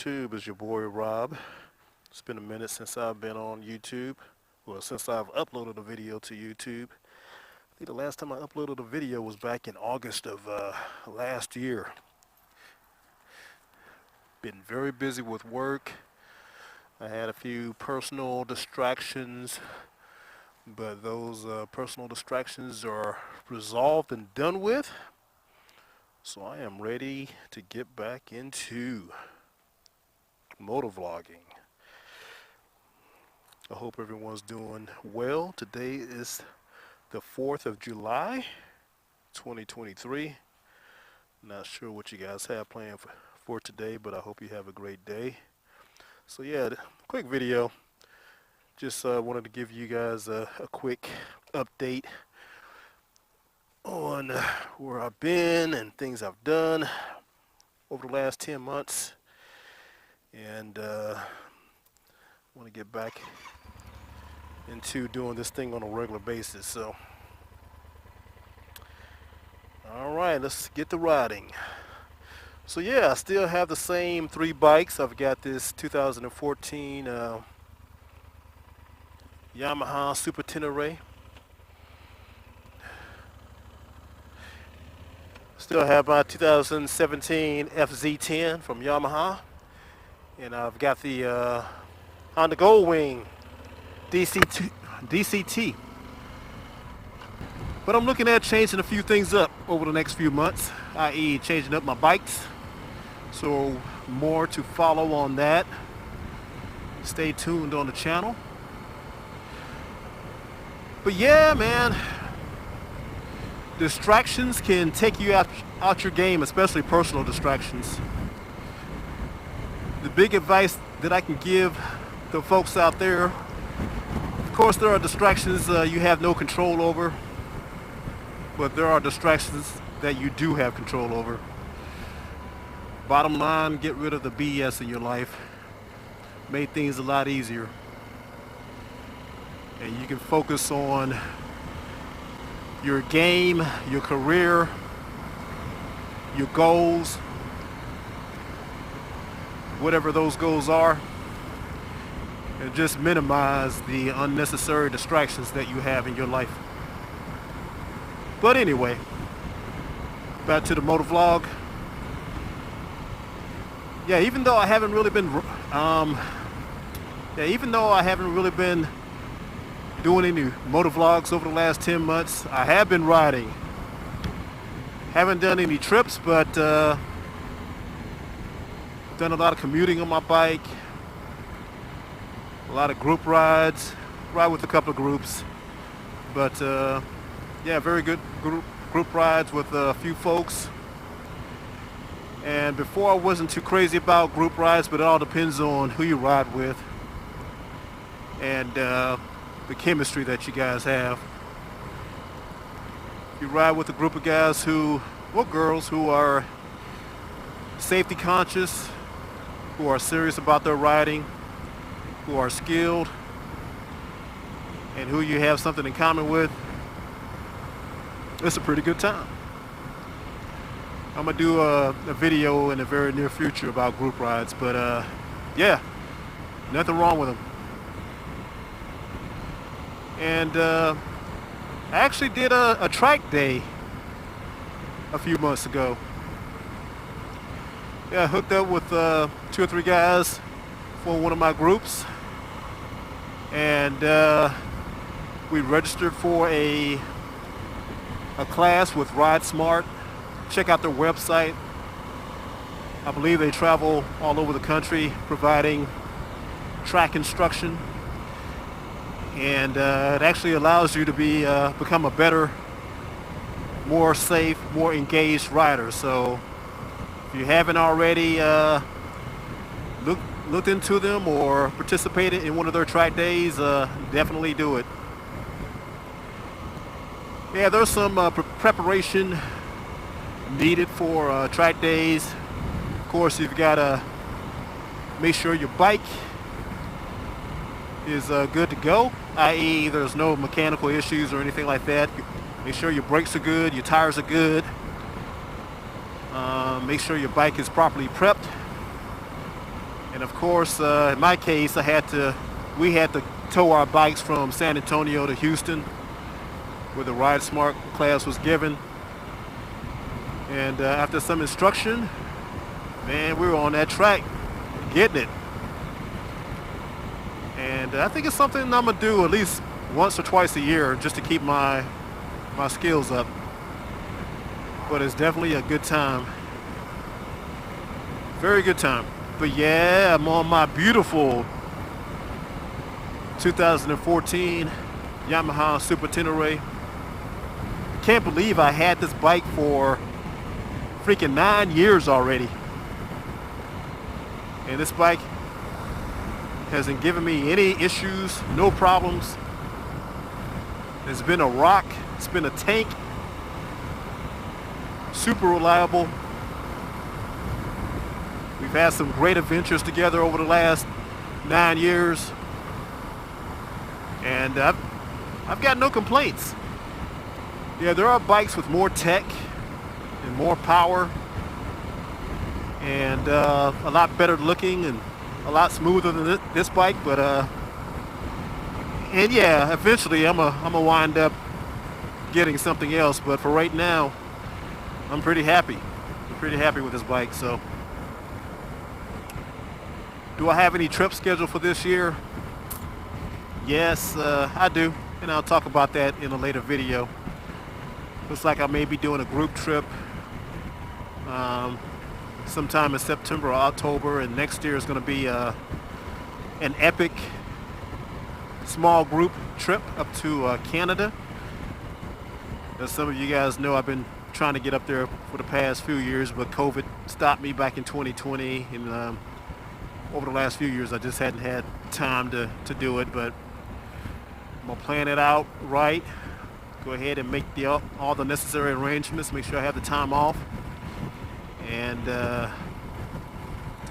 YouTube? It's your boy Rob. It's been a minute since I've been on YouTube. Well, since I've uploaded a video to YouTube. I think the last time I uploaded a video was back in August of last year. Been very busy with work. I had a few personal distractions, but those personal distractions are resolved and done with. So I am ready to get back into motovlogging. I hope everyone's doing well. Today is the 4th of July, 2023. Not sure what you guys have planned for today, but I hope you have a great day. So yeah, quick video. Just wanted to give you guys a quick update on where I've been and things I've done over the last 10 months. And want to get back into doing this thing on a regular basis. So, all right, let's get to riding. So yeah, I still have the same 3 bikes. I've got this 2014 Yamaha Super Tenere. Still have my 2017 FZ10 from Yamaha. And I've got the Honda Goldwing DCT. But I'm looking at changing a few things up over the next few months, i.e. changing up my bikes. So more to follow on that. Stay tuned on the channel. But yeah, man, distractions can take you out your game, especially personal distractions. The big advice that I can give the folks out there, of course there are distractions you have no control over, but there are distractions that you do have control over. Bottom line, get rid of the BS in your life. Made things a lot easier. And you can focus on your game, your career, your goals, whatever those goals are, and just minimize the unnecessary distractions that you have in your life. But anyway, back to the motovlog. Yeah, even though I haven't really been doing any motovlogs over the last 10 months, I have been riding. Haven't done any trips, but done a lot of commuting on my bike, a lot of group rides, ride with a couple of groups, but yeah, very good group rides with a few folks. And before I wasn't too crazy about group rides, but it all depends on who you ride with and the chemistry that you guys have. You ride with a group of guys girls who are safety conscious, who are serious about their riding, who are skilled, and who you have something in common with, it's a pretty good time. I'm gonna do a video in the very near future about group rides, but yeah, nothing wrong with them. And I actually did a track day a few months ago. Yeah, I hooked up with 2 or 3 guys for one of my groups, and we registered for a class with Ride Smart. Check out their website. I believe they travel all over the country providing track instruction, and it actually allows you to become a better, more safe, more engaged rider. So if you haven't already looked into them or participated in one of their track days, definitely do it. Yeah, there's some preparation needed for track days. Of course, you've got to make sure your bike is good to go, i.e. there's no mechanical issues or anything like that. Make sure your brakes are good, your tires are good. Make sure your bike is properly prepped. And of course, in my case, we had to tow our bikes from San Antonio to Houston, where the Ride Smart class was given. And after some instruction, man, we were on that track, getting it. And I think it's something I'm gonna do at least once or twice a year, just to keep my skills up. But it's definitely a good time. Very good time. But yeah, I'm on my beautiful 2014 Yamaha Super Tenere. Can't believe I had this bike for freaking 9 years already. And this bike hasn't given me any issues, no problems. It's been a rock, it's been a tank. Super reliable. We've had some great adventures together over the last 9 years. And I've got no complaints. Yeah, there are bikes with more tech and more power and a lot better looking and a lot smoother than this bike, but and yeah, eventually I'm gonna wind up getting something else, but for right now I'm pretty happy. I'm pretty happy with this bike. So do I have any trips scheduled for this year? Yes, I do, and I'll talk about that in a later video. Looks like I may be doing a group trip sometime in September or October, and next year is going to be an epic small group trip up to Canada. As some of you guys know, I've been trying to get up there for the past few years, but COVID stopped me back in 2020, and over the last few years I just hadn't had time to do it. But I'm gonna plan it out right, go ahead and make all the necessary arrangements, make sure I have the time off, and to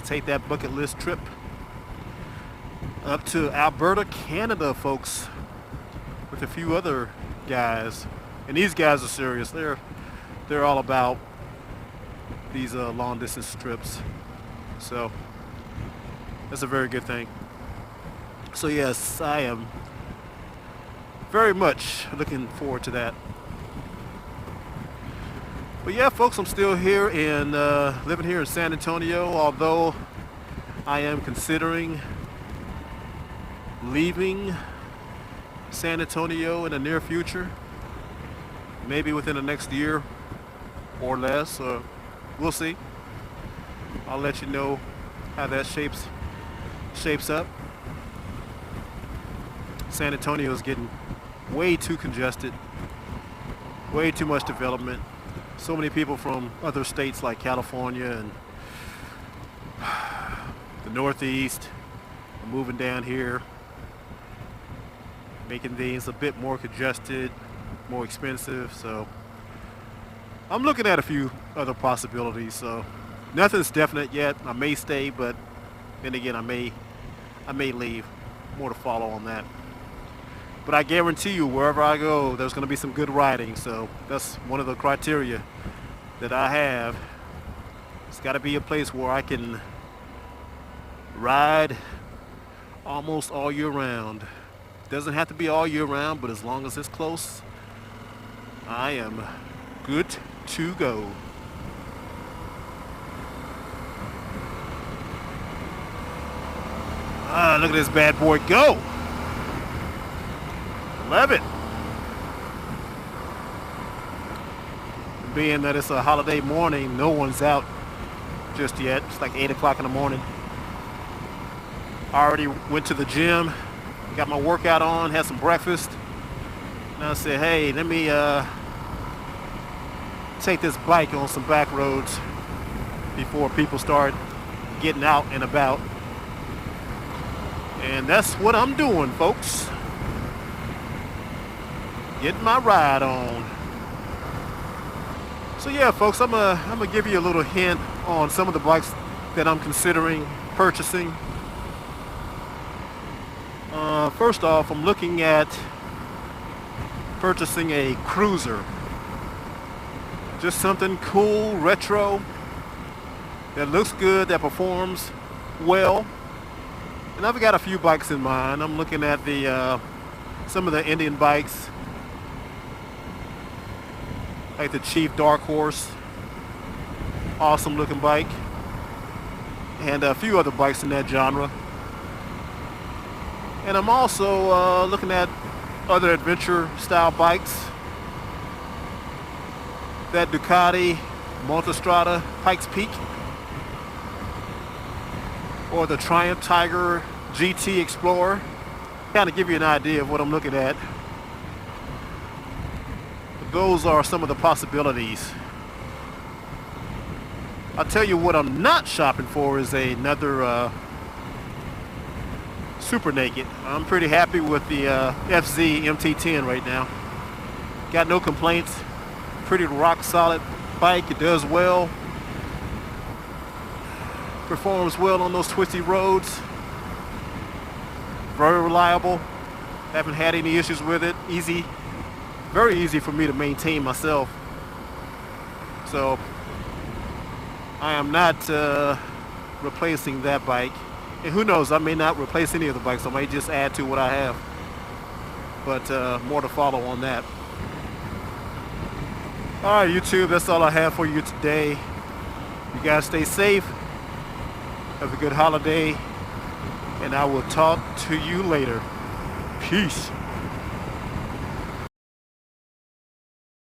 take that bucket list trip up to Alberta, Canada, folks, with a few other guys. And these guys are serious. They're all about these long distance trips. So that's a very good thing. So yes, I am very much looking forward to that. But yeah, folks, I'm still here in living here in San Antonio, although I am considering leaving San Antonio in the near future, maybe within the next year or less. We'll see. I'll let you know how that shapes up. San Antonio is getting way too congested, way too much development. So many people from other states like California and the Northeast are moving down here, making things a bit more congested, more expensive. So I'm looking at a few other possibilities. So nothing's definite yet. I may stay, but then again, I may leave. More to follow on that. But I guarantee you, wherever I go, there's going to be some good riding. So that's one of the criteria that I have. It's got to be a place where I can ride almost all year round. Doesn't have to be all year round, but as long as it's close, I am good to go. Look at this bad boy go. Love it. Being that it's a holiday morning, no one's out just yet. It's like 8 o'clock in the morning. I already went to the gym, got my workout on, had some breakfast. And I said, hey, let me take this bike on some back roads before people start getting out and about. And that's what I'm doing, folks. Getting my ride on. So yeah, folks, I'm gonna give you a little hint on some of the bikes that I'm considering purchasing. First off, I'm looking at purchasing a cruiser. Just something cool, retro, that looks good, that performs, well. And I've got a few bikes in mind. I'm looking at the some of the Indian bikes, like the Chief Dark Horse, awesome looking bike, and a few other bikes in that genre. And I'm also looking at other adventure style bikes, that Ducati Multistrada Pikes Peak, or the Triumph Tiger GT Explorer. Kind of give you an idea of what I'm looking at. Those are some of the possibilities. I'll tell you what I'm not shopping for is another Super Naked. I'm pretty happy with the FZ MT10 right now. Got no complaints. Pretty rock solid bike. It does well. Performs well on those twisty roads. Very reliable. Haven't had any issues with it. Easy. Very easy for me to maintain myself. So I am not replacing that bike. And who knows, I may not replace any of the bikes. I may just add to what I have. But more to follow on that. Alright, YouTube, that's all I have for you today. You guys stay safe. Have a good holiday. And I will talk to you later. Peace.